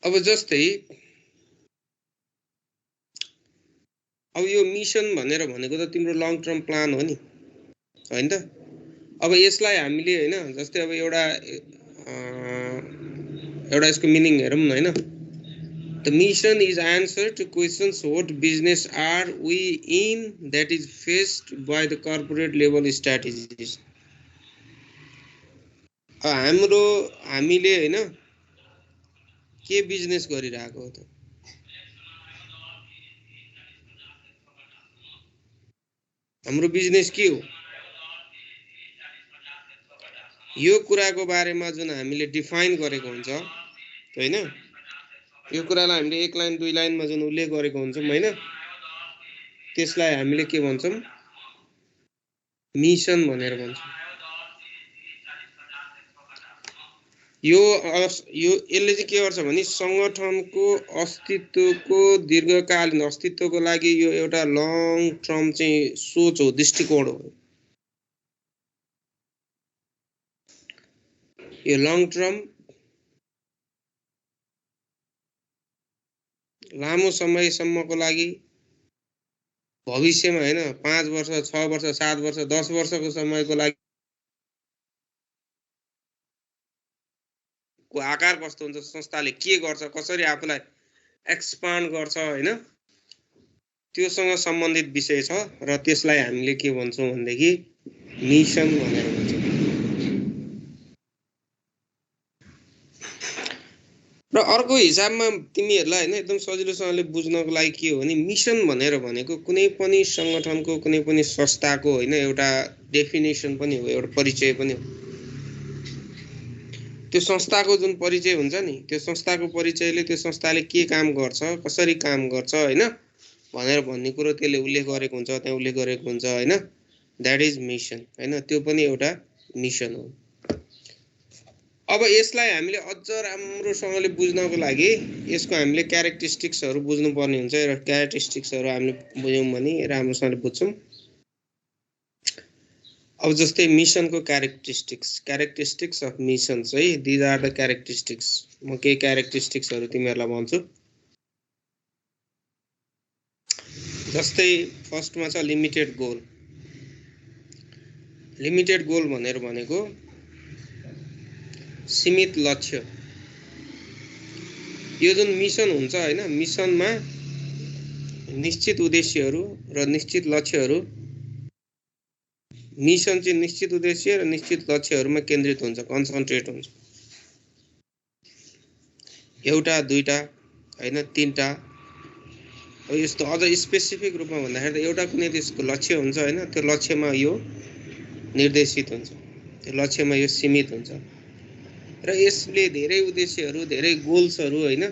अब जस्तै अब यो मिसन भनेर भनेको त तिम्रो लङ टर्म प्लान हो नि हैन त। अब यसलाई हामीले हैन जस्तै अब एउटा यसको मिनिङ हेरौँ न हैन। The mission is answer to questions what business are we in that is faced by the corporate level strategies. हामीले हैन के बिजनेस गरिरहेको हो त? हाम्रो बिजनेस के हो? यो कुराको बारेमा जुन हामीले डिफाइन गरेको हुन्छ हैन, यो कुरालाई हामीले एक लाइन दुई लाइनमा जुन उल्लेख गरेको हुन्छौं हैन, त्यसलाई हामीले के भन्छौं? मिशन भनेर भन्छौं। यो यसले चाहिँ के गर्छ भने संगठनको अस्तित्वको दीर्घकालीन अस्तित्वको लागि यो एउटा लङ टर्म चाहिँ सोच हो, दृष्टिकोण हो। यो लङ टर्म लामो समयसम्मको लागि भविष्यमा हैन 5 वर्ष 6 वर्ष 7 वर्ष 10 वर्षको समयको लागि को आकार कस्तो हुन्छ, संस्थाले के गर्छ, कसरी आफूलाई एक्सपान्ड गर्छ हैन, त्योसँग सम्बन्धित विषय छ र त्यसलाई हामीले के भन्छौं भन्देखि मिशन भनेर भन्छौं। र अर्को हिसाबमा तिमीहरुलाई हैन एकदम सजिलोसँगले बुझ्नको लागि के हो भने मिशन भनेर भनेको कुनै पनि संगठनको कुनै पनि संस्थाको हैन एउटा डेफिनेसन पनि हो, एउटा परिचय पनि हो। त्यो संस्थाको जुन परिचय हुन्छ नि, त्यो संस्थाको परिचयले त्यो संस्थाले के काम गर्छ, कसरी काम गर्छ हैन भनेर भन्ने कुरो त्यसले उल्लेख गरेको हुन्छ, त्यहाँ उल्लेख गरेको हुन्छ हैन। दैट इज मिशन हैन, त्यो पनि एउटा मिशन हो। अब यसलाई हामीले अझ राम्रोसँगले बुझ्नको लागि यसको हामीले क्यारेक्टरिस्टिक्सहरु बुझ्नुपर्ने हुन्छ र क्यारेक्टरिस्टिक्सहरु हामीले बुझ्यौं भने राम्रोसँगले बुझ्छौं। अब जस्तै मिशनको क्यारेक्टरिस्टिक्स अफ मिशन्स है, दिज आर द क्यारेक्टरिस्टिक्स। म केही क्यारेक्टरिस्टिक्सहरु तिमीहरुलाई भन्छु। जस्तै फर्स्टमा छ लिमिटेड गोल। लिमिटेड गोल भनेर भनेको सीमित लक्ष्य। यो जुन मिशन हुन्छ हैन, मिशनमा निश्चित उद्देश्यहरु र निश्चित लक्ष्यहरु, मिशन चाहिँ निश्चित उद्देश्य र निश्चित लक्ष्यहरुमा केन्द्रित हुन्छ, कन्सन्ट्रेट हुन्छ। एउटा दुईटा हैन तीनटा, यस्तो अझ स्पेसिफिक रूपमा भन्दाखेरि एउटा कुनै त्यसको लक्ष्य हुन्छ हैन, त्यो लक्ष्यमा यो निर्देशित हुन्छ, त्यो लक्ष्यमा यो सीमित हुन्छ र यसले धेरै उद्देश्यहरु धेरै गोल्सहरु हैन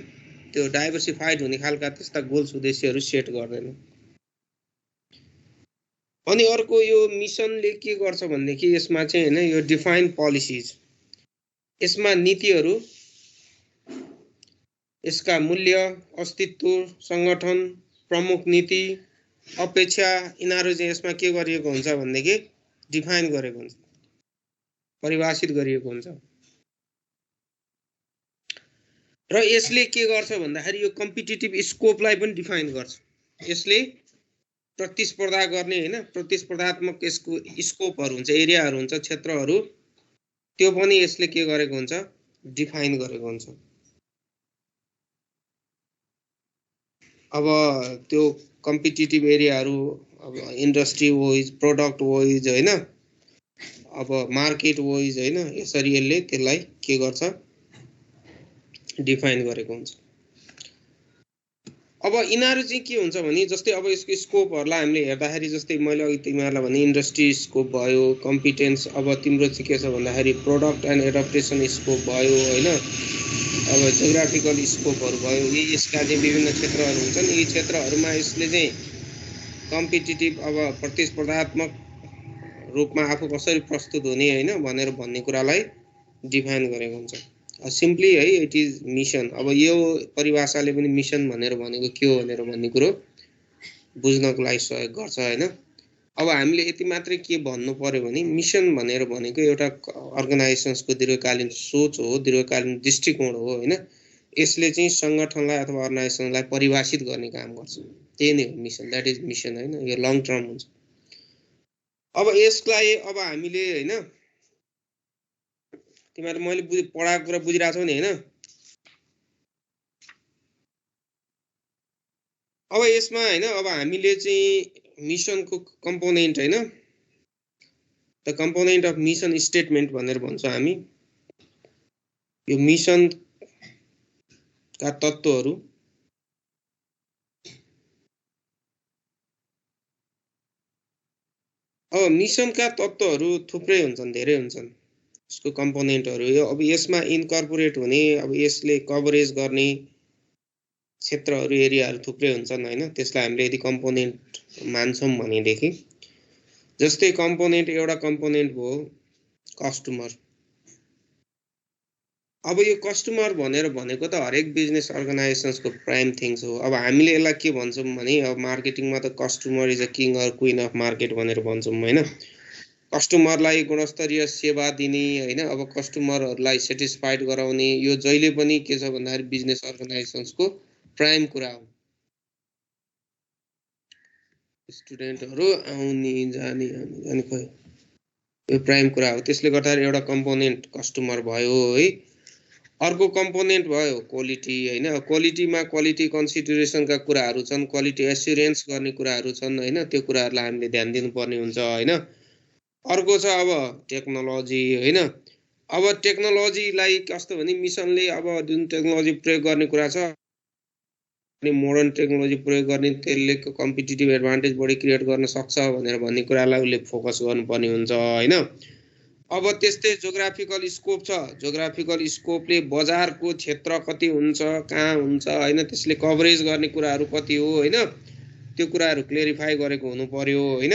त्यो डाइभर्सिफाइड हुने खालका त्यस्ता गोल्स उद्देश्यहरु सेट गर्दैन। अनि अर्को यो मिशनले के गर्छ भन्देखि यसमा चाहिँ हैन यो डिफाइन पोलिसीज, यसमा नीतिहरु, यसका मूल्य, अस्तित्व, संगठन, प्रमुख नीति, अपेक्षा यिनीहरु चाहिँ यसमा के गरिएको हुन्छ भन्देखि डिफाइन गरेको हुन्छ, परिभाषित गरिएको हुन्छ। र यसले के गर्छ भन्दाखेरि यो कम्पिटिटिभ स्कोपलाई पनि डिफाइन गर्छ। यसले प्रतिस्पर्धा गर्ने हैन प्रतिस्पर्धात्मक यसको स्कोपहरु हुन्छ, एरियाहरु हुन्छ, क्षेत्रहरु, त्यो पनि यसले के गरेको हुन्छ डिफाइन गरेको हुन्छ। अब त्यो कम्पिटिटिभ एरियाहरु अब इन्डस्ट्री वाइज, प्रोडक्ट वाइज हैन, अब मार्केट वाइज हैन, यसरी यसले त्यसलाई के गर्छ डिफाइन गरेको हुन्छ। अब यिनीहरु चाहिँ के हुन्छ भने जस्तै अब यसको स्कोपहरुलाई हामीले हेर्दाखेरि जस्तै मैले अघि तिमीहरुलाई भने इन्डस्ट्री स्कोप भयो, कम्पिटेन्स, अब तिम्रो चाहिँ के छ भन्दाखेरि प्रोडक्ट एन्ड एडप्टेसन स्कोप भयो हैन, अब जियोग्राफिकल स्कोपहरु भयो, यसका चाहिँ विभिन्न क्षेत्रहरु हुन्छन्। यी क्षेत्रहरुमा यसले चाहिँ कम्पिटिटिभ अब प्रतिस्पर्धात्मक रूपमा आफू कसरी प्रस्तुत हुने हैन भनेर भन्ने कुरालाई डिफाइन गरेको हुन्छ। सिम्पली है इट इज मिशन। अब यो परिभाषाले पनि मिशन भनेर भनेको के हो भनेर भन्ने कुरो बुझ्नको लागि सहयोग गर्छ हैन। अब हामीले यति मात्रै के भन्नु पर्यो भने मिशन भनेर भनेको एउटा अर्गनाइजेसन्सको दीर्घकालीन सोच हो, दीर्घकालीन दृष्टिकोण हो हैन। यसले चाहिँ संगठनलाई अथवा अर्गनाइजेसनलाई परिभाषित गर्ने काम गर्छ। त्यही नै हो मिसन, द्याट इज मिसन हैन। यो लङ टर्म हुन्छ। अब यसलाई अब हामीले हैन तिमीहरु मैले पढाएको कुरा बुझिरहेको छौ नि हैन। अब यसमा हैन अब हामीले चाहिँ मिसनको कम्पोनेन्ट हैन the component of mission statement भनेर भन्छ हामी। यो मिसन का तत्त्वहरु अब मिसनका तत्त्वहरु थुप्रै हुन्छन्, धेरै हुन्छन् यसको कम्पोनेन्टहरु। यो अब यसमा इन्कर्पोरेट हुने अब यसले कभरेज गर्ने क्षेत्रहरु एरियाहरु थुप्रै हुन्छन् हैन। त्यसलाई हामीले यदि कम्पोनेन्ट मान्छौं भनेदेखि जस्तै कम्पोनेन्ट एउटा कम्पोनेन्ट भयो कस्टमर। अब यो कस्टमर भनेर भनेको त हरेक बिजनेस अर्गनाइजेसन्सको प्राइम थिङ्स हो। अब हामीले यसलाई के भन्छौं भने अब मार्केटिङमा त customer is a king or queen of market भनेर भन्छौं हैन। कस्टमरलाई गुणस्तरीय सेवा दिने हैन, अब कस्टमरहरुलाई सेटिस्फाइड गराउने यो जहिले पनि के छ भन्दाखेरि बिजनेस अर्गनाइजेसन्सको प्राइम कुरा हो। स्टुडेन्टहरु आउने जाने खोइ यो प्राइम कुरा हो। त्यसले गर्दा एउटा कम्पोनेन्ट कस्टमर भयो है। अर्को कम्पोनेन्ट भयो क्वालिटी हैन। क्वालिटीमा क्वालिटी कन्सिडरेसनका कुराहरु छन्, क्वालिटी एस्युरेन्स गर्ने कुराहरु छन् हैन। त्यो कुराहरुलाई हामीले ध्यान दिनुपर्ने हुन्छ हैन। अर्को छ अब टेक्नोलोजी हैन। अब टेक्नोलोजीलाई कस्तो भने मिसनले अब जुन टेक्नोलोजी प्रयोग गर्ने कुरा छ अनि मोडर्न टेक्नोलोजी प्रयोग गर्ने त्यसले कम्पिटिटिभ एडभान्टेज बढी क्रिएट गर्न सक्छ भनेर भन्ने कुरालाई उले फोकस गर्नुपर्ने हुन्छ हैन। अब त्यस्तै जियोग्राफिकल स्कोप छ। जियोग्राफिकल स्कोपले बजारको क्षेत्र कति हुन्छ, कहाँ हुन्छ हैन, त्यसले कभरेज गर्ने कुराहरु कति हो हैन, त्यो कुराहरु क्लेरिफाई गरेको हुनु पर्यो हैन।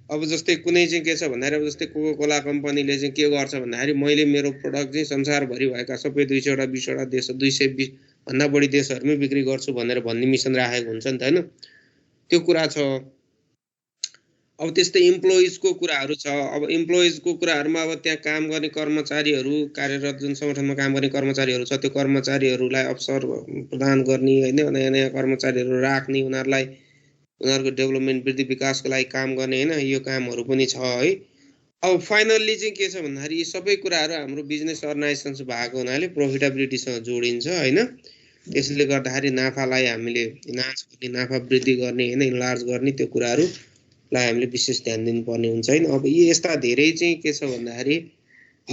अब जस्तै कुनै चाहिँ के छ भन्दाखेरि अब जस्तै कोका-कोला कम्पनीले चाहिँ के गर्छ भन्दाखेरि मैले मेरो प्रोडक्ट चाहिँ संसारभरि भएका सबै 200 वटा 20 वटा देश 220 भन्दा बढी देशहरुमै बिक्री गर्छु भनेर भन्ने मिसन राखेको हुन्छ नि त हैन। त्यो कुरा छ। अब त्यस्तै इम्प्लोइजको कुराहरु छ। अब इम्प्लोइजको कुराहरुमा अब त्यहाँ काम गर्ने कर्मचारीहरु, कार्यरत जुन संगठनमा काम गर्ने कर्मचारीहरु छ त्यो कर्मचारीहरुलाई अवसर प्रदान गर्ने हैन, नयाँ नयाँ कर्मचारीहरु राख्ने, उनीहरुको डेभलपमेन्ट वृद्धि विकासको लागि काम गर्ने हैन, यो कामहरु पनि छ है। अब फाइनल्ली चाहिँ के छ भन्दाखेरि यी सबै कुराहरु हाम्रो बिजनेस अर्गनाइजेसन्स भएको हुनाले प्रोफिटेबिलिटीसँग जोडिन्छ हैन। त्यसले गर्दाखेरि नाफालाई हामीले इन्हान्स गर्ने, नाफा वृद्धि गर्ने हैन, इन्लार्ज गर्ने त्यो कुराहरुलाई हामीले विशेष ध्यान दिनुपर्ने हुन्छ हैन। अब यी यस्ता धेरै चाहिँ के छ भन्दाखेरि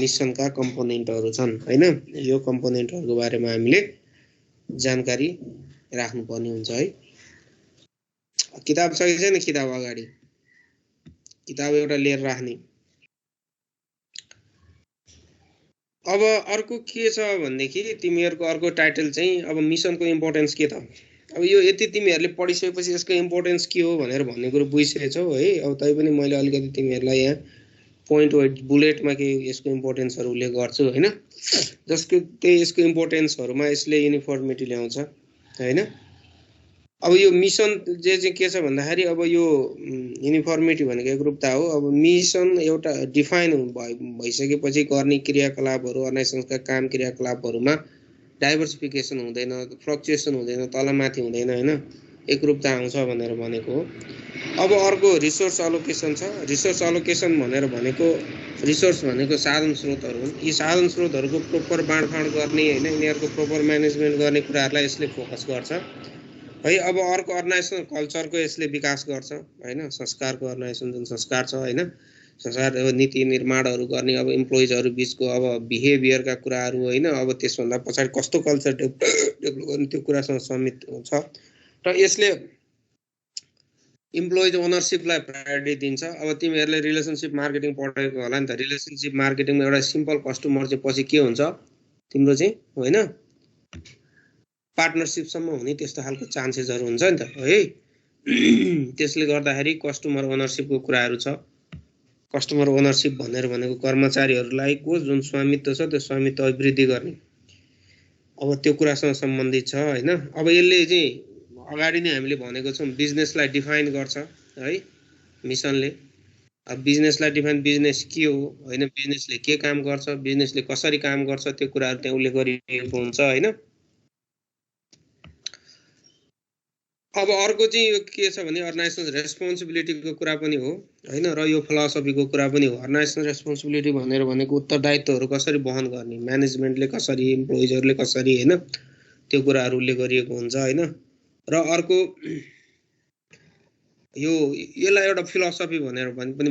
मिसनका कम्पोनेन्टहरु छन् हैन। यो कम्पोनेन्टहरुको बारेमा हामीले जानकारी राख्नुपर्ने हुन्छ है। किताब छ कि छैन? किताब अगाडि किताब एउटा लिएर राख्ने। अब अर्को के छ भन्देखि तिमीहरुको अर्को टाइटल चाहिँ अब मिसनको इम्पोर्टेन्स के त। अब यो यति तिमीहरुले पढिसकेपछि यसको इम्पोर्टेन्स के हो भनेर भन्ने कुरा बुझिसकेछौ है। अब तै पनि मैले अलिकति तिमीहरुलाई यहाँ पोइन्ट वाइज बुलेटमा के यसको इम्पोर्टेन्सहरु उल्लेख गर्छु हैन। जसको त्यही यसको इम्पोर्टेन्सहरुमा यसले युनिफर्मिटी ल्याउँछ हैन। अब यो मिसन चाहिँ के छ भन्दाखेरि अब यो युनिफर्मिटी भनेको एकरूपता हो। अब मिसन एउटा डिफाइन भइसकेपछि गर्ने क्रियाकलापहरु अर्गनाइजेसनका काम क्रियाकलापहरुमा डाइभर्सिफिकेसन हुँदैन, फ्लक्चुएसन हुँदैन, तलमाथि हुँदैन हैन, एकरूपता आउँछ भनेर भनेको हो। अब अर्को रिसोर्स अलोकेसन छ। रिसोर्स अलोकेसन भनेर भनेको रिसोर्स भनेको साधन स्रोतहरु हुन्। यी साधन स्रोतहरुको प्रोपर बाँडफाँड गर्ने हैन, यिनीहरुको प्रोपर म्यानेजमेन्ट गर्ने कुराहरुलाई यसले फोकस गर्छ है। अब अर्को अर्गनाइजेसन कल्चरको यसले विकास गर्छ हैन। संस्कारको अर्गनाइजेसन जुन संस्कार छ हैन, संस्कार नीति निर्माणहरु गर्ने अब इम्प्लोइजहरु बीचको अब बिहेभियरका कुराहरु हैन। अब त्यसभन्दा पछाडी कस्तो कल्चर डेभलप गर्ने त्यो कुरासँग समित छ र यसले इम्प्लोइज ओनरशिपलाई प्रायोरिटी दिन्छ। अब तिमीहरुले रिलेसनशिप मार्केटिङ पढेको होला नि त। रिलेसनशिप मार्केटिङमा एउटा सिम्पल कस्टमर चाहिँ पछि के हुन्छ तिम्रो चाहिँ हैन पार्टनरशिप सम्म हुने त्यस्तो खालको चान्सेसहरु हुन्छ नि त है। त्यसले गर्दाखेरि कस्टमर ओनरशिपको कुराहरु छ। कस्टमर ओनरशिप भनेर भनेको कर्मचारीहरुलाई को जुन स्वामित्व छ त्यो स्वामित्व वृद्धि गर्ने अब त्यो कुरासँग सम्बन्धित छ हैन। अब यसले चाहिँ अगाडि नै हामीले भनेको छौं बिजनेसलाई डिफाइन गर्छ है मिसनले। अब बिजनेसलाई डिफाइन बिजनेस के हो हैन, बिजनेसले के काम गर्छ, बिजनेसले कसरी काम गर्छ त्यो कुराहरु त्यहाँ उल्लेख गरिएको हुन्छ हैन। अब अर्को चाहिँ यो के छ भने अर्गनाइजेसन रेस्पोन्सिबिलिटीको कुरा पनि हो हैन, र यो फिलोसफीको कुरा पनि हो। अर्गनाइजेसन रेस्पोन्सिबिलिटी भनेको उत्तरदायित्वहरू कसरी वहन गर्ने, म्यानेजमेन्टले कसरी, इम्प्लोइजहरूले कसरी, हैन, त्यो कुराहरू उल्लेख गरिएको हुन्छ हैन। र अर्को यसलाई एउटा फिलोसफी भनेर पनि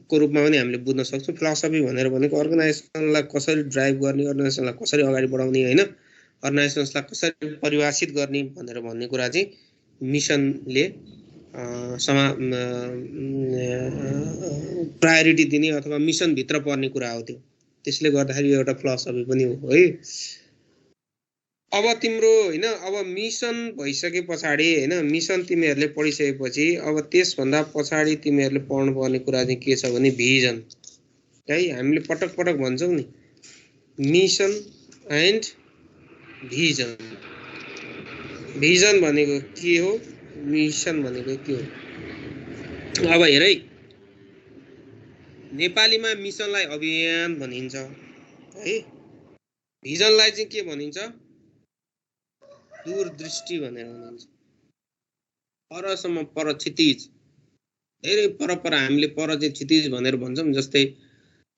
को रूपमा पनि हामीले बुझ्न सक्छौँ। फिलोसफी भनेको अर्गनाइजेसनलाई कसरी ड्राइभ गर्ने, अर्गनाइजेसनलाई कसरी अगाडि बढाउने, हैन, अर्गनाइजेसनलाई कसरी परिभाषित गर्ने भनेर भन्ने कुरा चाहिँ मिसनले प्रायोरिटी दिने अथवा मिसन भित्र पर्ने कुरा हो त्यो। त्यसले गर्दाखेरि यो एउटा फिलोसफी पनि हो है। अब तिम्रो हैन, अब मिसन भइसके पछाडी हैन, मिसन तिमीहरूले पढिसकेपछि अब त्यसभन्दा पछाडी तिमीहरूले पढ्नुपर्ने कुरा चाहिँ के छ भने भिजन है। हामीले पटक पटक भन्छौँ नि मिसन एन्ड भिजन। भिजन भनेको के हो, मिसन भनेको के हो। अब हेर है, नेपालीमा मिसनलाई अभियान भनिन्छ है, भिजनलाई चाहिँ के भनिन्छ, दूरदृष्टि भनेर भनिन्छ। परसम्म, पर क्षितिज, धेरै पर हामीले पर चाहिँ क्षितिज भनेर भन्छौँ। जस्तै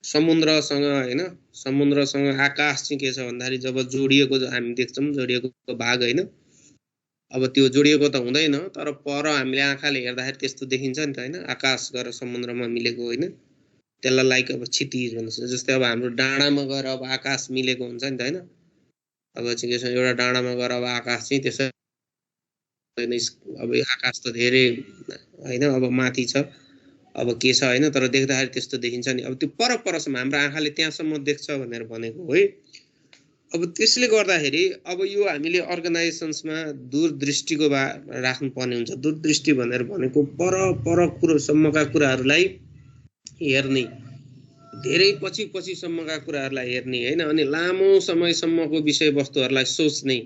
समुद्रसँग हैन, समुद्रसँग आकाश चाहिँ के छ भन्दाखेरि जब जोडिएको हामी देख्छौँ, जोडिएको भाग हैन, अब त्यो जोडिएको त हुँदैन, तर पर हामीले आँखाले हेर्दाखेरि त्यस्तो देखिन्छ नि त हैन, आकाश गएर समुद्रमा मिलेको हैन, त्यसलाई लाइक अब क्षितिज भन्छ। जस्तै अब हाम्रो डाँडामा गएर अब आकाश मिलेको हुन्छ नि त हैन, अब चाहिँ के छ, एउटा डाँडामा गएर अब आकाश चाहिँ त्यसै अब आकाश त धेरै हैन, अब माथि छ, अब के छ हैन, तर देख्दाखेरि त्यस्तो देखिन्छ नि। अब त्यो पर परसम्म हाम्रो आँखाले त्यहाँसम्म देख्छ भनेर भनेको है। अब त्यसले गर्दाखेरि अब यो हामीले अर्गनाइजेसन्समा दूरदृष्टिको राख्नु पर्ने हुन्छ। दूरदृष्टि भनेर भनेको पर कुरोसम्मका कुराहरूलाई हेर्ने, धेरै पछिसम्मका कुराहरूलाई हेर्ने हैन, अनि लामो समयसम्मको विषयवस्तुहरूलाई सोच्ने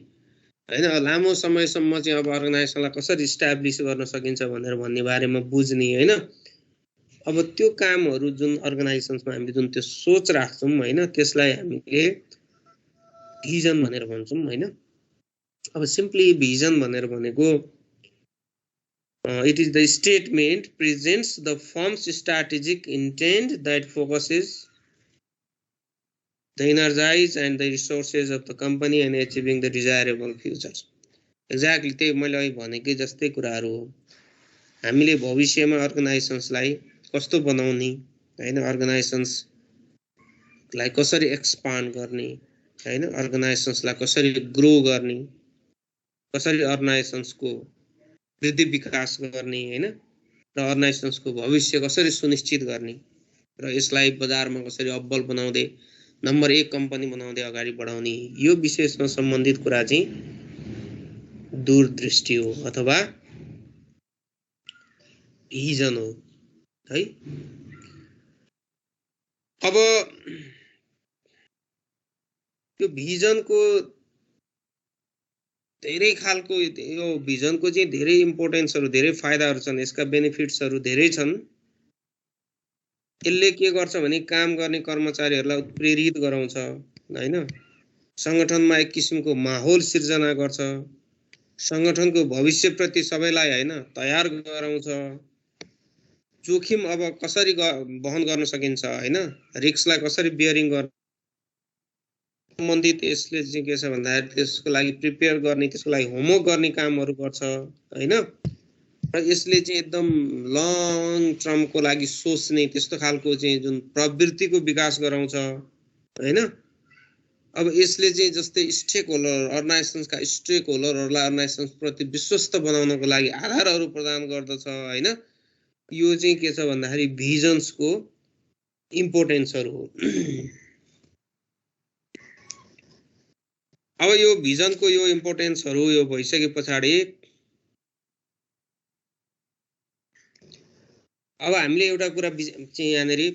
हैन, लामो समयसम्म चाहिँ अब अर्गनाइजेसनलाई कसरी इस्टाब्लिस गर्न सकिन्छ भनेर भन्ने बारेमा बुझ्ने हैन। अब त्यो कामहरू जुन अर्गनाइजेसन्समा हामीले जुन त्यो सोच राख्छौँ हैन, त्यसलाई हामीले भिजन भनेर भन्छौँ हैन। अब सिम्पली भिजन भनेर भनेको it is the statement presents the firm's strategic intent that focuses the energize and the resources of the company and achieving the desirable futures. Exactly त्यही मैले अघि भनेकै जस्तै कुराहरू हो। हामीले भविष्यमा अर्गनाइजेसन्सलाई कस्तो बनाउने हैन, अर्गनाइजेसन्सलाई कसरी एक्सपान्ड गर्ने हैन, अर्गनाइजेसन्सलाई कसरी ग्रो गर्ने, कसरी अर्गनाइजेसन्सको वृद्धि विकास गर्ने हैन, र अर्गनाइजेसन्सको भविष्य कसरी सुनिश्चित गर्ने, र यसलाई बजारमा कसरी अब्बल बनाउँदै नम्बर 1 कम्पनी बनाउँदै अगाडि बढाउने, यो विषयसँग सम्बन्धित कुरा चाहिँ दूरदृष्टि हो अथवा भिजन हो है। अब त्यो भिजनको धेरै खालको, यो भिजनको चाहिँ धेरै इम्पोर्टेन्सहरू, धेरै फाइदाहरू छन्, यसका बेनिफिट्सहरू धेरै छन्। यसले के गर्छ भने काम गर्ने कर्मचारीहरूलाई उत्प्रेरित गराउँछ हैन, संगठनमा एक किसिमको माहौल सिर्जना गर्छ, संगठनको भविष्यप्रति सबैलाई हैन तयार गराउँछ, जोखिम अब कसरी वहन गर्न सकिन्छ हैन, रिस्कलाई कसरी बियरिङ गर्न सम्बन्धित यसले चाहिँ के छ भन्दाखेरि त्यसको लागि प्रिपेयर गर्ने, त्यसको लागि होमवर्क गर्ने कामहरू गर्छ हैन, र यसले चाहिँ एकदम लङ टर्मको लागि सोच्ने त्यस्तो खालको चाहिँ जुन प्रवृत्तिको विकास गराउँछ हैन। अब यसले चाहिँ जस्तै स्टेक होल्डर, अर्गनाइजेसन्सका स्टेक होल्डरहरूलाई अर्गनाइजेसन्स प्रति विश्वस्त बनाउनको लागि आधारहरू प्रदान गर्दछ हैन। यो चाहिँ के छ भन्दाखेरि भिजन्सको इम्पोर्टेन्सहरू हो। अब यो भिजनको यो इम्पोर्टेन्सहरू यो भइसके पछाडि अब हामीले एउटा कुरा चाहिँ यहाँनेरि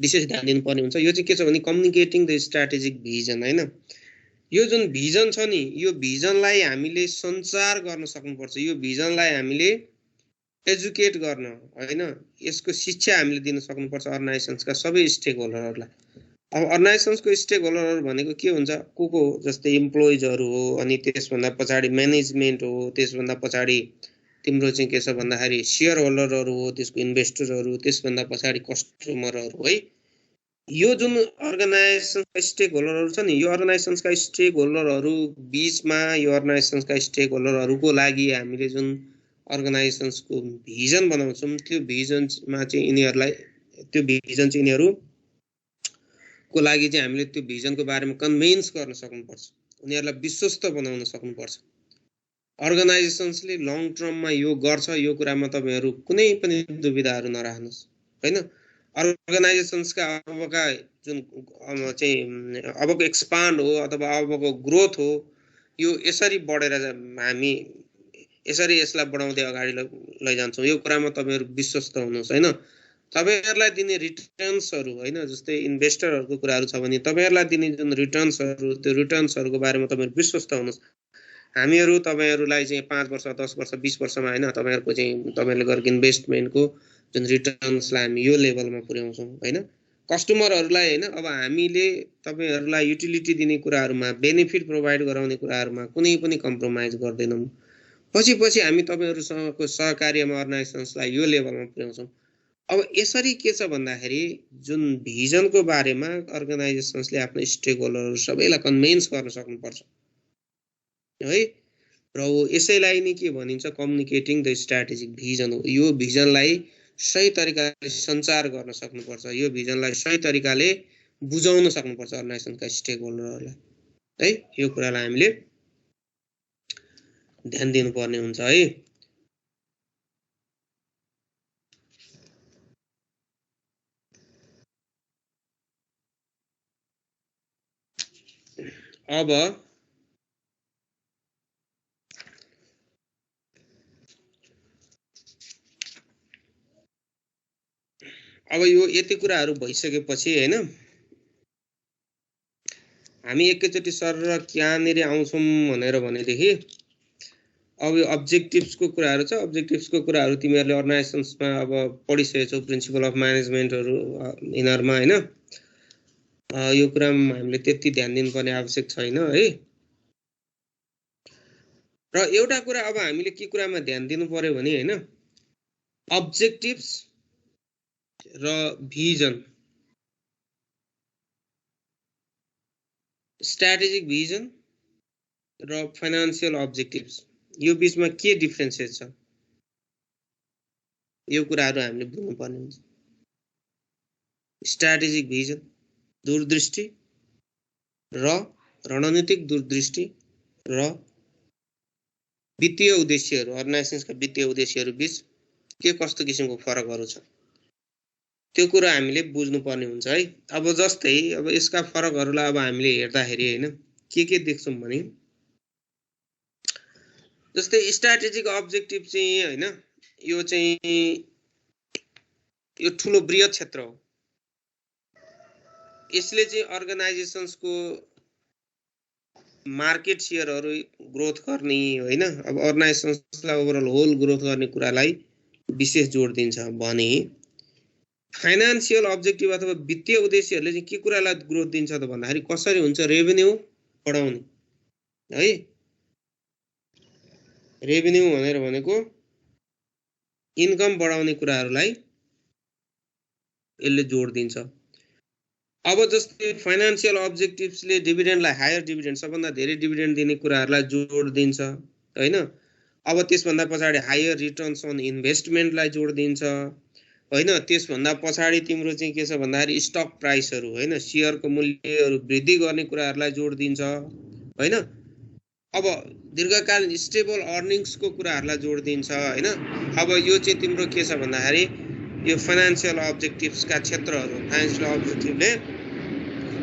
विशेष ध्यान दिनुपर्ने हुन्छ। यो चाहिँ के छ भने कम्युनिकेटिङ द स्ट्राटेजिक भिजन हैन। यो जुन भिजन छ नि, यो भिजनलाई हामीले सञ्चार गर्न सक्नुपर्छ, यो भिजनलाई हामीले एजुकेट गर्न हैन, यसको शिक्षा हामीले दिन सक्नुपर्छ अर्गनाइजेसन्सका सबै स्टेक होल्डरहरूलाई। अब अर्गनाइजेसन्सको स्टेक होल्डरहरू भनेको के हुन्छ, को जस्तै इम्प्लोइजहरू हो, अनि त्यसभन्दा पछाडि म्यानेजमेन्ट हो, त्यसभन्दा पछाडि तिम्रो चाहिँ के छ भन्दाखेरि सेयर होल्डरहरू हो, त्यसको इन्भेस्टरहरू, त्यसभन्दा पछाडि कस्टमरहरू है। यो जुन अर्गनाइजेसन्सका स्टेक होल्डरहरू छ नि, यो अर्गनाइजेसन्सका स्टेक होल्डरहरू बिचमा यो अर्गनाइजेसन्सका स्टेक होल्डरहरूको लागि हामीले जुन अर्गनाइजेसन्सको भिजन बनाउँछौँ, त्यो भिजनमा चाहिँ यिनीहरूलाई त्यो भिजन चाहिँ यिनीहरू को लागि चाहिँ हामीले त्यो भिजनको बारेमा कन्भिन्स गर्न सक्नुपर्छ, उनीहरूलाई विश्वस्त बनाउन सक्नुपर्छ। अर्गनाइजेसन्सले लङ टर्ममा यो गर्छ, यो कुरामा तपाईहरु कुनै पनि दुविधाहरू नराख्नुस् हैन। अर्गनाइजेसन्सका अबका जुन चाहिँ अबको एक्सपान्ड हो अथवा अबको ग्रोथ हो, यो यसरी बढेर हामी यसरी यसलाई बढाउँदै अगाडि लैजान्छौँ, यो कुरामा तपाईहरु विश्वस्त हुनुहोस् हैन। तपाईहरुलाई दिने रिटर्न्सहरु हैन, जस्तै इन्भेस्टरहरुको कुराहरु छ भने तपाईहरुलाई दिने जुन रिटर्न्सहरु, त्यो रिटर्न्सहरुको बारेमा तपाईहरु विश्वस्त हुनुहोस्। हामीहरु तपाईहरुलाई चाहिँ 5 वर्ष 10 वर्ष 20 वर्षमा हैन तपाईहरुको चाहिँ तपाईहरुले गरेको इन्भेस्टमेन्टको जुन रिटर्न्सलाई हामी यो लेभलमा पुर्याउँछौं हैन। कस्टमरहरुलाई हैन, अब हामीले तपाईहरुलाई युटिलिटी दिने कुराहरुमा, बेनिफिट प्रोवाइड गराउने कुराहरुमा कुनै पनि कम्प्रोमाइज गर्दैनौं। पछि हामी तपाईहरुसँगको सहकार्यमा अर्गनाइजेसन्सलाई यो लेभलमा पुर्याउँछौं। अब यसरी के छ भन्दाखेरि जुन भिजनको बारेमा अर्गनाइजेसन्सले आफ्नो स्टेक होल्डरहरु सबैलाई कन्भिन्स गर्न सक्नुपर्छ है। र यसैलाई नै के भनिन्छ, कम्युनिकेटिङ द स्ट्र्याटेजिक भिजन हो। यो भिजनलाई सही तरिकाले सञ्चार गर्न सक्नुपर्छ, यो भिजनलाई सही तरिकाले बुझाउन सक्नुपर्छ अर्गनाइजेसनका स्टेक होल्डरहरुलाई है। यो कुरालाई हामीले ध्यान दिनुपर्ने हुन्छ है। अब यो यति कुराहरु भइसकेपछि हैन, हामी एकैचोटी सर क्यानेरि आउँछौं भनेर भनेदेखि अब यो अब्जेक्टिभ्सको कुराहरु छ। अब्जेक्टिभ्सको कुराहरु तिमीहरुले अर्गनाइजेसन्समा अब पढिसकेछौ, प्रिन्सिपल अफ म्यानेजमेन्टहरु यिनीहरुमा हैन। यो कुरामा हामीले त्यति ध्यान दिनुपर्ने आवश्यक छैन है। र एउटा कुरा अब हामीले के कुरामा ध्यान दिनु पर्यो भने हैन, अब्जेक्टिभ्स र भिजन, स्ट्र्याटेजिक भिजन र फाइनान्शियल अब्जेक्टिभ्स, यो बीचमा के डिफरेन्सेस छ, यो कुराहरु हामीले बुझ्नु पर्ने हुन्छ। स्ट्र्याटेजिक भिजन दूरदृष्टि र रणनीतिक दूरदृष्टि र वित्तीय उद्देश्यहरु, अर्गनाइजेसन्सका वित्तीय उद्देश्यहरु बीच के कस्तो किसिमको फरकहरु छ, त्यो कुरा हामीले बुझ्नु पर्ने हुन्छ है। अब जस्तै अब यसका फरकहरुलाई अब हामीले हेर्दाखेरि हैन के देख्छौं भने, जस्तै स्ट्र्याटेजिक अब्जेक्टिभ चाहिँ हैन, यो चाहिँ यो ठूलो बृहत क्षेत्र हो। यसले चाहिँ अर्गनाइजेसन्सको मार्केट शेयरहरु ग्रोथ गर्ने हैन, अब अर्गनाइजेसन्सलाई ओभरअल होल ग्रोथ गर्ने कुरालाई विशेष जोड दिन्छ भने, फाइनान्शियल अब्जेक्टिभ अथवा वित्तीय उद्देश्यहरुले चाहिँ के कुरालाई ग्रोथ दिन्छ त भन्दाखेरि कसरी हुन्छ, रेभेन्यू बढाउने है। रेभेन्यू भनेर भनेको इन्कम बढाउने कुराहरुलाई यसले जोड दिन्छ। अब जस्तै फाइनान्शियल अब्जेक्टिभ्सले डिभिडेन्डलाई, हायर डिभिडेन्ड, सबभन्दा धेरै डिभिडेन्ड दिने कुराहरुलाई जोड दिन्छ हैन। अब त्यसभन्दा पछाडी हायर रिटर्न्स अन इन्भेस्टमेन्टलाई जोड दिन्छ हैन। त्यसभन्दा पछाडी तिम्रो चाहिँ के छ भन्दाखेरि स्टक प्राइसहरु हैन, शेयरको मूल्यहरु वृद्धि गर्ने कुराहरुलाई जोड दिन्छ हैन। अब दीर्घकालीन स्टेबल अर्निङ्सको कुराहरुलाई जोड दिन्छ हैन। अब यो चाहिँ तिम्रो के छ भन्दाखेरि यो फाइनान्शियल अब्जेक्टिभ्सका क्षेत्रहरु, फाइनान्शियल अब्जेक्टिभले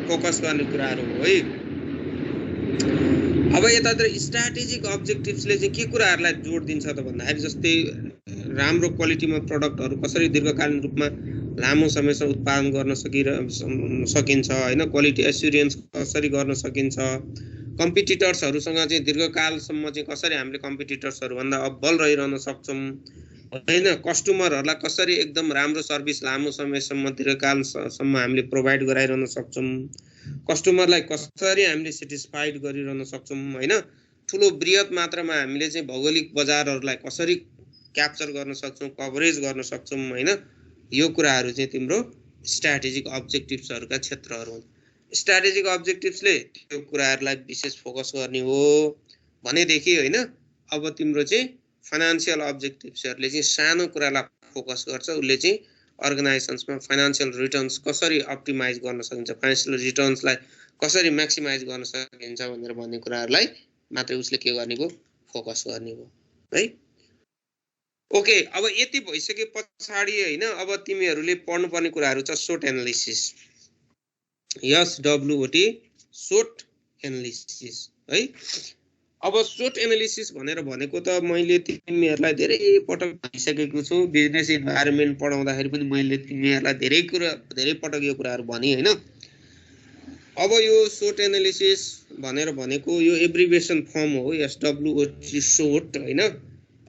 फोकस गर्ने कुराहरु हो है। अब यतातिर स्ट्र्याटेजिक अब्जेक्टिभ्सले चाहिँ के कुराहरुलाई जोड दिन्छ त भन्दाखेरि, जस्तै राम्रो क्वालिटीमा प्रोडक्टहरु कसरी दीर्घकालीन रूपमा लामो समयसम्म उत्पादन गर्न सकिन्छ हैन, क्वालिटी एस्युरेन्स कसरी गर्न सकिन्छ, कम्पिटिटर्सहरुसँग चाहिँ दीर्घकालसम्म चाहिँ कसरी हामीले कम्पिटिटर्सहरु भन्दा अब्बल रहिरहन सक्छौं, होइन कस्टमरहरूलाई कसरी एकदम राम्रो सर्भिस लामो समयसम्म दीर्घकालसम्म हामीले प्रोभाइड गराइरहन सक्छौँ, कस्टमरलाई कसरी हामीले सेटिस्फाइड गरिरहन सक्छौँ, होइन ठुलो बृहत मात्रामा हामीले चाहिँ भौगोलिक बजारहरूलाई कसरी क्याप्चर गर्न सक्छौँ, कभरेज गर्न सक्छौँ, होइन यो कुराहरू चाहिँ तिम्रो स्ट्राटेजिक अब्जेक्टिभ्सहरूका क्षेत्रहरू हुन्। स्ट्राटेजिक अब्जेक्टिभ्सले त्यो कुराहरूलाई विशेष फोकस गर्ने हो भनेदेखि, होइन अब तिम्रो चाहिँ फाइनान्सियल अब्जेक्टिभ्सहरूले चाहिँ सानो कुरालाई फोकस गर्छ, उसले चाहिँ अर्गनाइजेसन्समा फाइनान्सियल रिटर्न्स कसरी अप्टिमाइज गर्न सकिन्छ, फाइनान्सियल रिटर्न्सलाई कसरी म्याक्सिमाइज गर्न सकिन्छ भनेर भन्ने कुराहरूलाई मात्रै उसले के गर्ने भयो, फोकस गर्ने भयो है। ओके, अब यति भइसके पछाडि होइन अब तिमीहरूले पढ्नुपर्ने कुराहरू छ सोट एनालिसिस, SWOT सोट एनालिसिस है। अब सोट एनालिसिस भनेर भनेको त मैले तिमीहरूलाई धेरै पटक भनिसकेको छु, बिजनेस इन्भाइरोमेन्ट पढाउँदाखेरि पनि मैले तिमीहरूलाई धेरै पटक यो कुराहरू भने होइन। अब यो सोट एनालिसिस भनेर भनेको यो एब्रिभिएसन फर्म हो, SWOT सोट होइन।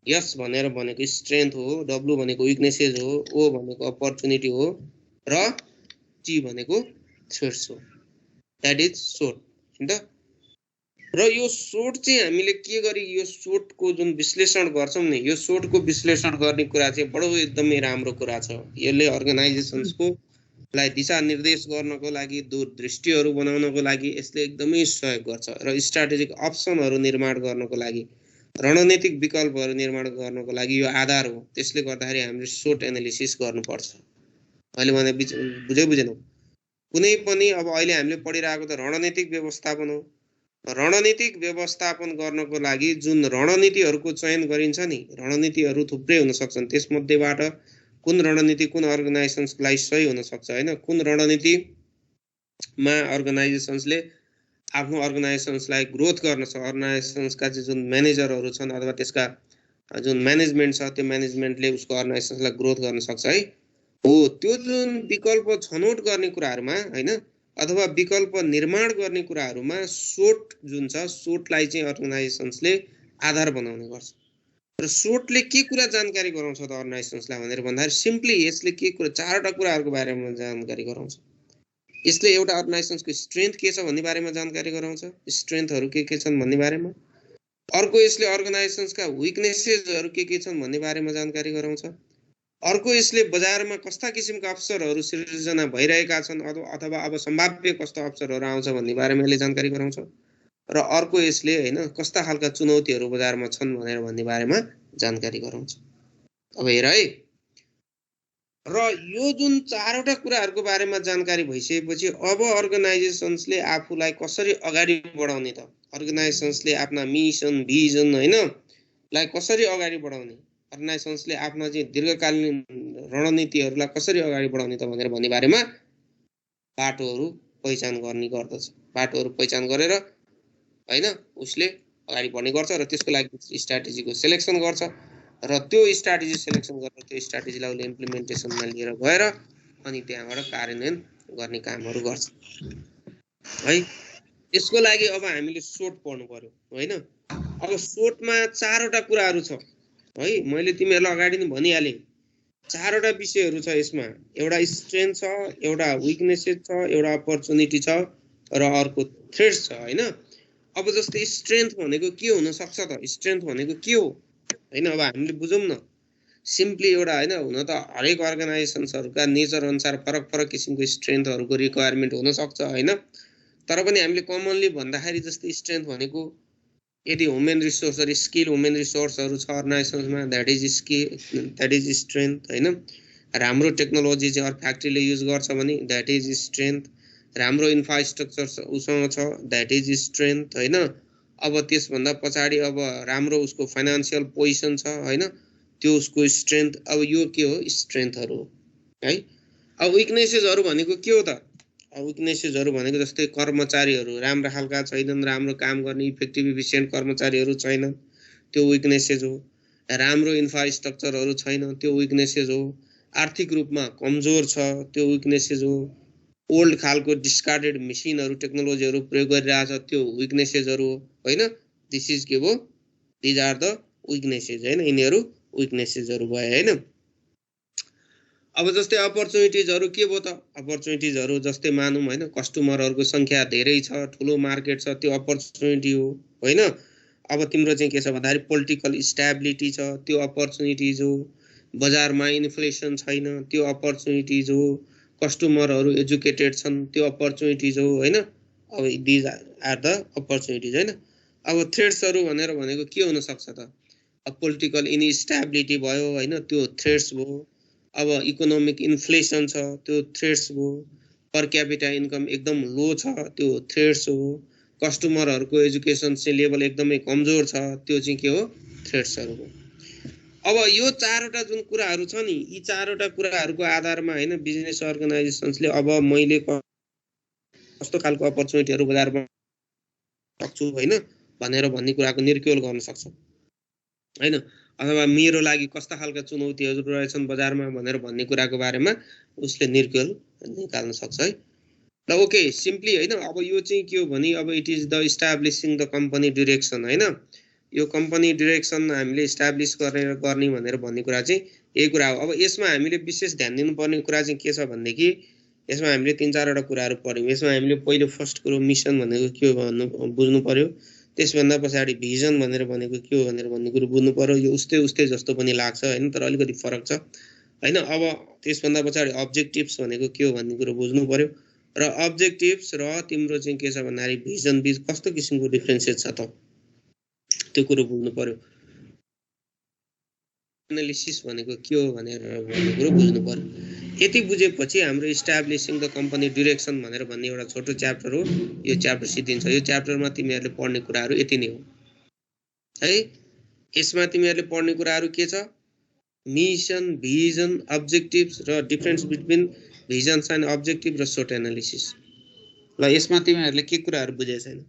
एस भनेर भनेको स्ट्रेन्थ हो, डब्लु भनेको विकनेसेस हो, ओ भनेको अपर्च्युनिटी हो र टी भनेको थ्रेट्स हो, द्याट इज सोट नि त। र यो सोट चाहिँ हामीले के गरी यो सोटको जुन विश्लेषण गर्छौँ नि, यो सोटको विश्लेषण गर्ने कुरा चाहिँ बडो एकदमै राम्रो कुरा छ। यसले अर्गनाइजेसन्सको लाई दिशानिर्देश गर्नको लागि, दूरदृष्टिहरू बनाउनको लागि यसले एकदमै सहयोग गर्छ र स्ट्राटेजिक अप्सनहरू निर्माण गर्नको लागि, रणनीतिक विकल्पहरू निर्माण गर्नको लागि यो आधार हो। त्यसले गर्दाखेरि हामीले सोट एनालिसिस गर्नुपर्छ। अहिले भने बुझेनौ? कुनै पनि अब अहिले हामीले पढिरहेको त रणनीतिक व्यवस्थापन हो। रणनीतिक व्यवस्थापन गर्नको लागि जुन रणनीतिहरूको चयन गरिन्छ नि, रणनीतिहरू थुप्रै हुन सक्छन्, त्यसमध्येबाट कुन रणनीति कुन अर्गनाइजेसन्सलाई सही हुन सक्छ, होइन कुन रणनीतिमा अर्गनाइजेसन्सले आफ्नो अर्गनाइजेसन्सलाई ग्रोथ गर्न सक्छ, अर्गनाइजेसन्सका जुन म्यानेजरहरू छन् अथवा त्यसका जुन म्यानेजमेन्ट छ त्यो म्यानेजमेन्टले उसको अर्गनाइजेसन्सलाई ग्रोथ गर्न सक्छ है। हो, त्यो जुन विकल्प छनौट गर्ने कुराहरूमा होइन अथवा विकल्प निर्माण गर्ने कुराहरूमा सोट जुन छ, सोटलाई चाहिँ अर्गनाइजेसन्सले आधार बनाउने गर्छ। र सोटले के कुरा जानकारी गराउँछ त अर्गनाइजेसन्सलाई भनेर भन्दाखेरि सिम्पली यसले के कुरा, चारवटा कुराहरूको बारेमा जानकारी गराउँछ। यसले एउटा अर्गनाइजेसन्सको स्ट्रेन्थ के छ भन्ने बारेमा जानकारी गराउँछ, स्ट्रेन्थहरू के छन् भन्ने बारेमा। अर्को यसले अर्गनाइजेसन्सका विकनेसेसहरू के छन् भन्ने बारेमा जानकारी गराउँछ। अर्को यसले बजारमा कस्ता किसिमका अवसरहरू सृजना भइरहेका छन् अथवा अब सम्भाव्य कस्ता अवसरहरू आउँछ भन्ने बारेमा यसले जानकारी गराउँछ। र अर्को यसले होइन कस्ता खालका चुनौतीहरू बजारमा छन् भनेर भन्ने बारेमा जानकारी गराउँछ। अब हेर है, र यो जुन चारवटा कुराहरूको बारेमा जानकारी भइसकेपछि अब अर्गनाइजेसन्सले आफूलाई कसरी अगाडि बढाउने त, अर्गनाइजेसन्सले आफ्ना मिसन भिजन होइन लाई कसरी अगाडि बढाउने, अर्गनाइजेसन्सले आफ्ना चाहिँ दीर्घकालीन रणनीतिहरूलाई कसरी अगाडि बढाउने त भनेर भन्ने बारेमा बाटोहरू पहिचान गर्ने गर्दछ। बाटोहरू पहिचान गरेर होइन उसले अगाडि बढ्ने गर्छ र त्यसको लागि स्ट्राटेजीको सेलेक्सन गर्छ र त्यो स्ट्राटेजी सेलेक्सन गरेर त्यो स्ट्राटेजीलाई उसले इम्प्लिमेन्टेसनमा लिएर गएर अनि त्यहाँबाट कार्यान्वयन गर्ने कामहरू गर्छ है। यसको लागि अब हामीले सोट पढ्नु पर्यो होइन। अब सोटमा चारवटा कुराहरू छ है, मैले तिमीहरूलाई अगाडि नै भनिहालेँ। चारवटा विषयहरू छ यसमा, एउटा स्ट्रेन्थ छ, एउटा विकनेसेस छ, एउटा अपर्च्युनिटी छ र अर्को थ्रेट्स छ होइन। अब जस्तै स्ट्रेन्थ भनेको के हुन सक्छ त, स्ट्रेन्थ भनेको के हो होइन। अब हामीले बुझौँ न, सिम्पली एउटा होइन, हुन त हरेक अर्गनाइजेसन्सहरूका नेचर अनुसार फरक फरक किसिमको स्ट्रेन्थहरूको रिक्वायरमेन्ट हुन सक्छ होइन। तर पनि हामीले कमनली भन्दाखेरि जस्तै स्ट्रेन्थ भनेको यदि ह्युमन रिसोर्सहरू स्किल ह्युमन रिसोर्सहरू छ अर्गनाइजेसन्समा, द्याट इज स्ट्रेन्थ होइन। राम्रो टेक्नोलोजी चाहिँ फ्याक्ट्रीले युज गर्छ भने द्याट इज स्ट्रेन्थ। राम्रो इन्फ्रास्ट्रक्चर उसँग छ द्याट इज स्ट्रेन्थ होइन। अब त्यसभन्दा पछाडि अब राम्रो उसको फाइनान्सियल पोजिसन छ होइन, त्यो उसको स्ट्रेन्थ। अब यो के हो, स्ट्रेन्थहरू हो है। अब विकनेसेसहरू भनेको के हो त, अब विकनेसेसहरू भनेको जस्तै कर्मचारीहरू राम्रो खालका छैनन्, राम्रो काम गर्ने इफेक्टिभ इफिसियन्ट कर्मचारीहरू छैनन्, त्यो विकनेसेस हो। राम्रो इन्फ्रास्ट्रक्चरहरू छैन, त्यो विकनेसेस हो। आर्थिक रूपमा कमजोर छ, त्यो विकनेसेस हो। ओल्ड खालको डिस्कार्डेड मेसिनहरू टेक्नोलोजीहरू प्रयोग गरिरहेछ, त्यो विकनेसेसहरू हो होइन। दिस इज के हो, दिज आर द विकनेसेस होइन, यिनीहरू विकनेसेसहरु भए हैन। अब जस्तै अपर्च्युनिटिजहरु के भयो त? अपर्च्युनिटिजहरु जस्तै मानौं हैन, कस्टमरहरुको संख्या धेरै छ, ठुलो मार्केट छ, त्यो अपर्च्युनिटी हो हैन। अब तिम्रो चाहिँ के छ भन्दाखेरि पोलिटिकल स्टेबिलिटी छ, त्यो अपर्च्युनिटिज हो। बजारमा इन्फ्लेसन छैन, त्यो अपर्च्युनिटिज हो। कस्टमरहरु एजुकेटेड छन्, त्यो अपर्च्युनिटिज हो हैन। अब दिज आर द अपर्च्युनिटिज हैन। अब थ्रेट्सहरु भनेको के हुन सक्छ त? अब पोलिटिकल इनस्टेबिलिटी भयो हैन, त्यो थ्रेट्स भयो। अब इकोनोमिक इन्फ्लेसन छ, त्यो थ्रेट्स भयो। पर क्यापिटा इन्कम एकदम लो छ, त्यो थ्रेट्स हो। कस्टमरहरुको एजुकेसन चाहिँ लेभल एकदमै कमजोर छ, त्यो चाहिँ के हो? थ्रेट्सहरु हो। अब यो चारवटा जुन कुराहरु छ नि, यी चारवटा कुराहरुको आधारमा हैन बिजनेस अर्गनाइजेसन्सले अब मैले कस्तो खालको अपर्च्युनिटीहरु बजारमा सक्छु हैन भनेर भन्ने कुराको निर्क्युल गर्न सक्छ हैन। अथवा मेरो लागि कस्ता खालका चुनौतीहरु रहेछन् बजारमा भनेर भन्ने कुराको बारेमा उसले निर्क्युल निकाल्न सक्छ है। ल ओके, सिम्पली हैन। अब यो चाहिँ के हो भने अब it is the establishing the company direction हैन। यो कम्पनी डिरेक्सन हामीले इस्टाब्लिश गर्ने भनेर भन्ने कुरा चाहिँ यही कुरा हो। अब यसमा हामीले विशेष ध्यान दिनुपर्ने कुरा चाहिँ के छ भन्देखि यसमा हामीले 3-4 वटा कुराहरु पढ्यौं। यसमा हामीले पहिलो फर्स्ट कुरो मिसन भनेको के हो भन्नु बुझ्नु पर्यो। त्यसभन्दा पछाडी भिजन भनेर भनेको के हो भनेर भन्ने कुरो बुझ्नु पर्यो। यो उस्तै जस्तो पनि लाग्छ हैन, तर अलिकति फरक छ हैन। अब त्यसभन्दा पछाडी अब्जेक्टिभ्स भनेको के हो भन्ने कुरो बुझ्नु पर्यो र अब्जेक्टिभ्स र तिम्रो चाहिँ के छ भन्दाखेरि भिजन बीच कस्तो किसिमको डिफरेन्सेस छ त त्यो कुरो बुझ्नु पर्यो। एनालिसिस भनेको के हो भनेर भन्ने कुरो बुझ्नु पर्यो। यति बुझेपछि हाम्रो इस्टाब्लिशिङ द कम्पनी डिरेक्सन भनेर भन्ने एउटा छोटो च्याप्टर हो। यो च्याप्टर सिद्धिन्छ। यो च्याप्टरमा तिमीहरुले पढ्ने कुराहरु यति नै हो है। यसमा तिमीहरुले पढ्ने कुराहरु के छ? मिशन, भिजन, अब्जेक्टिभ्स र difference between visions and objective र सोट एनालिसिस। ल यसमा तिमीहरुले के कुराहरु बुझेको छैन?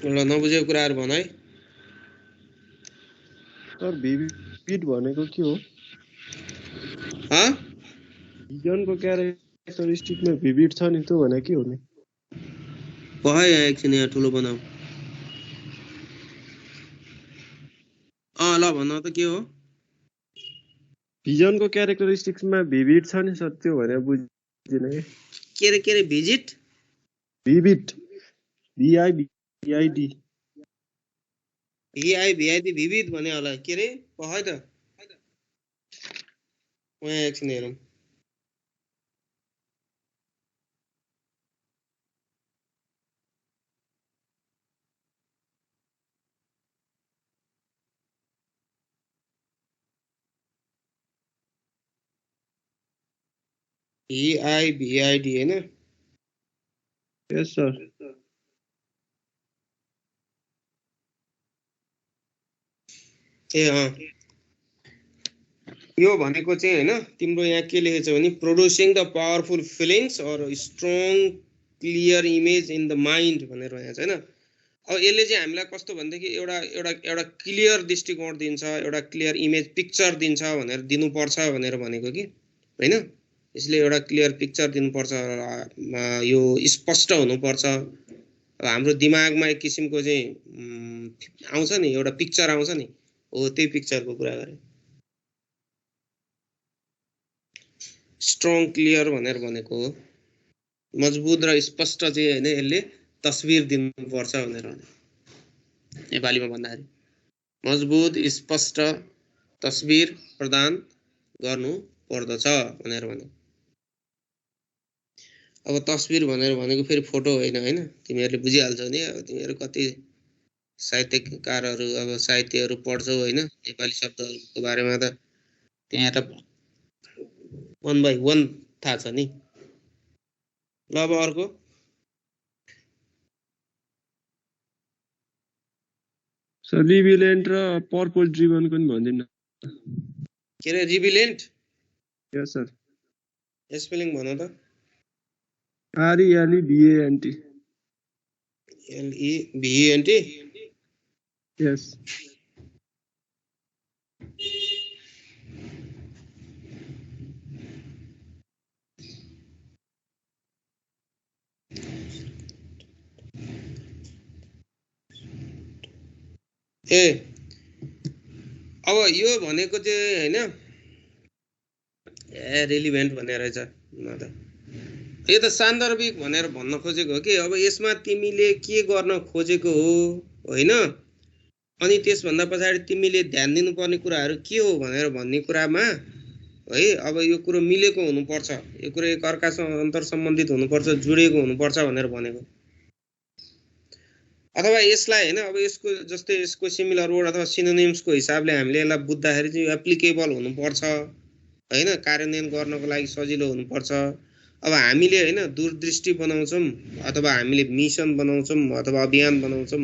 ल नबुझेको कुराहरु भन है। सर भिभिड भनेको के हो? भिजनको क्यारेक्टरिस्टिकमा भिभिड छ नि, त्यो भने के हो नि? भयो यहाँ एकछिन यहाँ ठुलो बनाऊ। ल भन त के हो? भिजनको क्यारेक्टरिस्टिक्समा भिभिड छ नि सर, त्यो भने बुझिन के? के रे भिजिट? Vivid, VIVID। VIVID विविध भने होला के रे? पहाइ त वहाँ एकछिन हेरौँ। VIVID हैन? यस सर। ए यो भनेको चाहिँ हैन तिम्रो यहाँ के लेखेको छ भने producing the powerful feelings or strong clear image in the mind भनेर भनेको छ हैन। अब यसले चाहिँ हामीलाई कस्तो भन्देखि एउटा क्लियर दृष्टिकोण दिन्छ, एउटा क्लियर इमेज पिक्चर दिन्छ भनेर दिनुपर्छ भनेर भनेको कि हैन। यसले एउटा क्लियर पिक्चर दिनुपर्छ, यो स्पष्ट हुनुपर्छ। हाम्रो दिमागमा एक किसिमको चाहिँ आउँछ नि, एउटा पिक्चर आउँछ नि, हो त्यही पिक्चरको कुरा गरे। स्ट्रङ क्लियर भनेर भनेको मजबुत र स्पष्ट चाहिँ हैन, यसले तस्बिर दिनुपर्छ भनेर भने नेपालीमा भन्दाखेरि मजबुत स्पष्ट तस्बिर प्रदान गर्नु पर्दछ भनेर भने। अब तस्बिर भनेर भनेको फेरि फोटो होइन हैन, तिमीहरुले बुझिहाल्छौ नि। अब तिमीहरु कति साहित्यकारहरु अब साहित्यहरु पढ्छौ हैन, नेपाली शब्दहरुको बारेमा त त्यहाँ त 1 by 1 थाहा छ नि। ल अब अर्को सर रिभिलेन्ट र पर्पज ड्रिभन पनि भन्दिन। के रे रिभिलेन्ट? यस सर। स्पेलिङ भन त। RELEVANT। LEVANT? यस। ए अब यो भनेको चाहिँ हैन रेलिभेन्ट भन्ने रहेछ न त यो त सान्दर्भिक भनेर भन्न खोजेको हो कि अब यसमा तिमीले के गर्न खोजेको हो होइन अनि त्यसभन्दा पछाडि तिमीले ध्यान दिनुपर्ने कुराहरू के हो भनेर भन्ने कुरामा है अब यो कुरो मिलेको हुनुपर्छ यो कुरो एकअर्कासँग अन्तर सम्बन्धित हुनुपर्छ जोडिएको हुनुपर्छ भनेर भनेको अथवा यसलाई हैन अब यसको जस्तै यसको सिमिलर वर्ड अथवा सिनोनिम्सको हिसाबले हामीले यसलाई बुझ्दाखेरि चाहिँ एप्लिकेबल हुनुपर्छ हैन कार्यान्वयन गर्नको लागि सजिलो हुनुपर्छ अब हामीले हैन दूरदृष्टि बनाउँछौं अथवा हामीले मिसन बनाउँछौं अथवा अभियान बनाउँछौं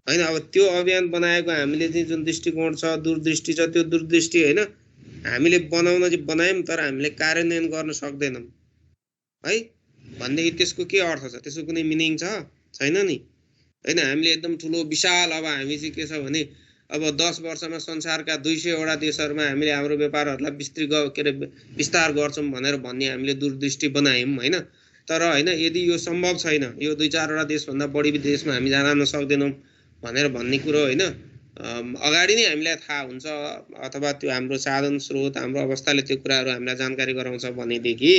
हैन अब त्यो अभियान बनाएको हामीले चाहिँ जुन दृष्टिकोण छ दूरदृष्टि छ त्यो दूरदृष्टि हैन हामीले बनाउन चाहिँ बनायौं तर हामीले कार्यान्वयन गर्न सक्दैनौं है भन्दै त्यसको के अर्थ छ त्यसको कुनै मिनिङ छैन नि हैन हामीले एकदम ठुलो विशाल अब हामी चाहिँ के छ भने अब 10 वर्षमा संसारका 200 वटा देशहरुमा हामीले हाम्रो व्यापारहरुलाई विस्तार गर्छौं भनेर भन्ने हामीले दूरदृष्टि बनायौं हैन तर हैन यदि यो सम्भव छैन यो 2-4 वटा देश भन्दा बढी देशमा हामी जान सक्दैनौं भनेर भन्ने कुरो हैन अगाडि नै हामीलाई थाहा हुन्छ अथवा त्यो हाम्रो साधन स्रोत हाम्रो अवस्थाले त्यो कुराहरु हामीलाई जानकारी गराउँछ भनेदेखि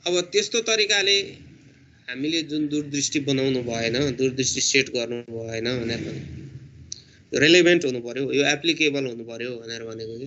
अब त्यस्तो तरिकाले हामीले जुन दूरदृष्टि बनाउनु भएन दूरदृष्टि सेट गर्नु भएन भनेर भने रेलेभेन्ट हुनु पर्यो यो एप्लिकेबल हुनु पर्यो भनेर भनेको के